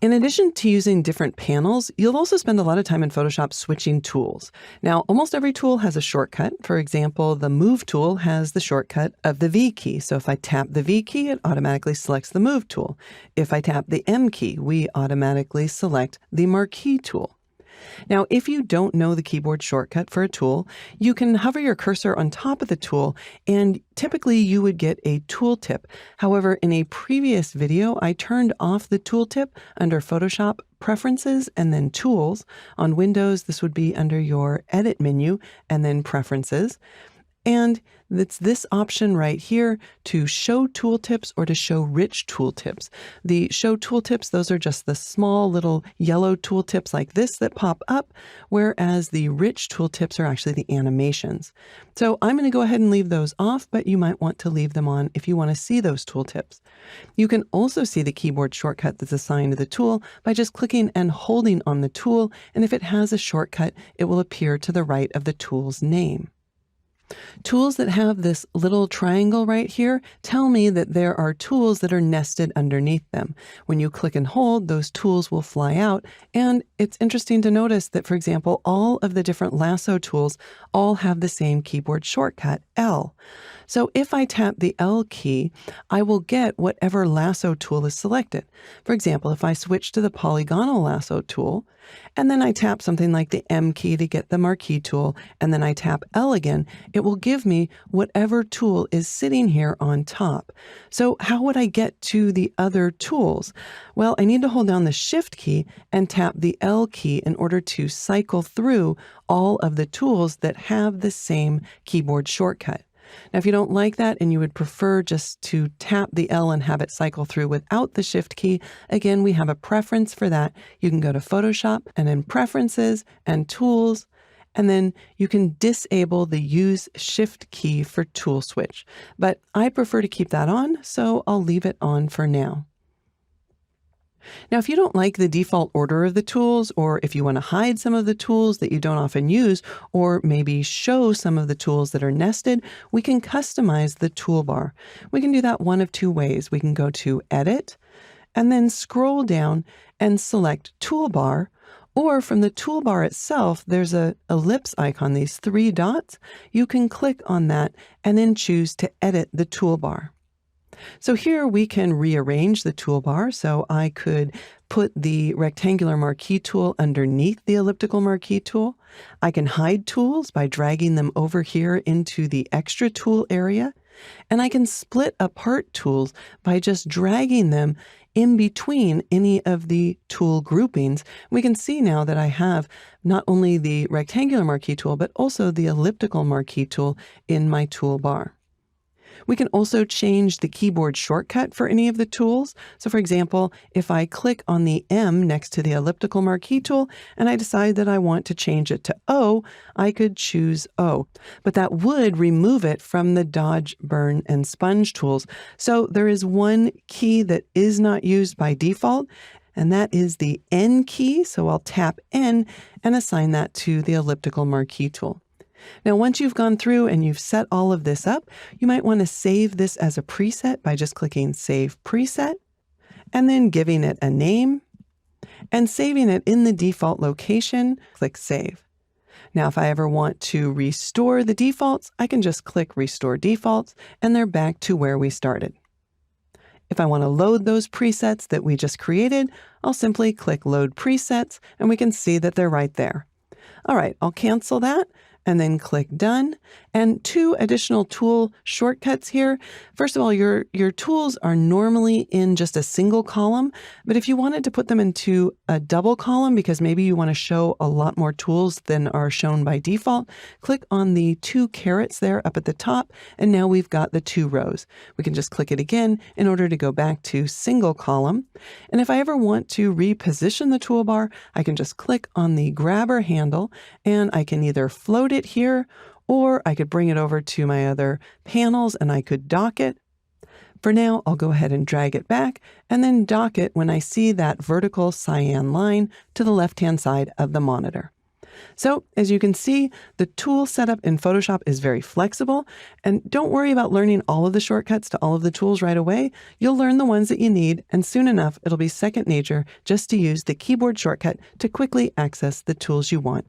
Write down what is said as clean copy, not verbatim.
In addition to using different panels, you'll also spend a lot of time in Photoshop switching tools. Now, almost every tool has a shortcut. For example, the Move tool has the shortcut of the V key. So if I tap the V key, it automatically selects the Move tool. If I tap the M key, we automatically select the Marquee tool. Now, if you don't know the keyboard shortcut for a tool, you can hover your cursor on top of the tool, and typically you would get a tooltip. However, in a previous video, I turned off the tooltip under Photoshop, Preferences, and then Tools. On Windows, this would be under your Edit menu, and then Preferences. And it's this option right here to show tooltips or to show rich tooltips. The show tooltips, those are just the small little yellow tooltips like this that pop up, whereas the rich tooltips are actually the animations. So I'm going to go ahead and leave those off, but you might want to leave them on if you want to see those tooltips. You can also see the keyboard shortcut that's assigned to the tool by just clicking and holding on the tool, and if it has a shortcut, it will appear to the right of the tool's name. Tools that have this little triangle right here tell me that there are tools that are nested underneath them. When you click and hold, those tools will fly out, and it's interesting to notice that, for example, all of the different lasso tools all have the same keyboard shortcut, L. So if I tap the L key, I will get whatever lasso tool is selected. For example, if I switch to the polygonal lasso tool, and then I tap something like the M key to get the Marquee tool, and then I tap L again, it will give me whatever tool is sitting here on top. So how would I get to the other tools? Well, I need to hold down the Shift key and tap the L key in order to cycle through all of the tools that have the same keyboard shortcut. Now, if you don't like that and you would prefer just to tap the L and have it cycle through without the Shift key, again, we have a preference for that. You can go to Photoshop and then Preferences and Tools, and then you can disable the Use Shift key for tool switch. But I prefer to keep that on, so I'll leave it on for now. Now, if you don't like the default order of the tools, or if you want to hide some of the tools that you don't often use, or maybe show some of the tools that are nested, we can customize the toolbar. We can do that one of two ways. We can go to Edit, and then scroll down and select Toolbar, or from the toolbar itself, there's an ellipse icon, these three dots. You can click on that and then choose to edit the toolbar. So here we can rearrange the toolbar. So I could put the rectangular marquee tool underneath the elliptical marquee tool. I can hide tools by dragging them over here into the extra tool area. And I can split apart tools by just dragging them in between any of the tool groupings. We can see now that I have not only the rectangular marquee tool, but also the elliptical marquee tool in my toolbar. We can also change the keyboard shortcut for any of the tools. So for example, if I click on the M next to the elliptical marquee tool and I decide that I want to change it to O, I could choose O. But that would remove it from the Dodge, Burn, and Sponge tools. So there is one key that is not used by default, and that is the N key. So I'll tap N and assign that to the elliptical marquee tool. Now, once you've gone through and you've set all of this up, you might want to save this as a preset by just clicking Save Preset, and then giving it a name, and saving it in the default location, click Save. Now, if I ever want to restore the defaults, I can just click Restore Defaults, and they're back to where we started. If I want to load those presets that we just created, I'll simply click Load Presets, and we can see that they're right there. All right, I'll cancel that, and then click Done. And two additional tool shortcuts here. First of all, your tools are normally in just a single column, but if you wanted to put them into a double column because maybe you want to show a lot more tools than are shown by default, click on the two carets there up at the top, and now we've got the two rows. We can just click it again in order to go back to single column. And if I ever want to reposition the toolbar, I can just click on the grabber handle, and I can either float it here, or I could bring it over to my other panels and I could dock it. For now, I'll go ahead and drag it back and then dock it when I see that vertical cyan line to the left-hand side of the monitor. So, as you can see, the tool setup in Photoshop is very flexible, and don't worry about learning all of the shortcuts to all of the tools right away. You'll learn the ones that you need, and soon enough, it'll be second nature just to use the keyboard shortcut to quickly access the tools you want.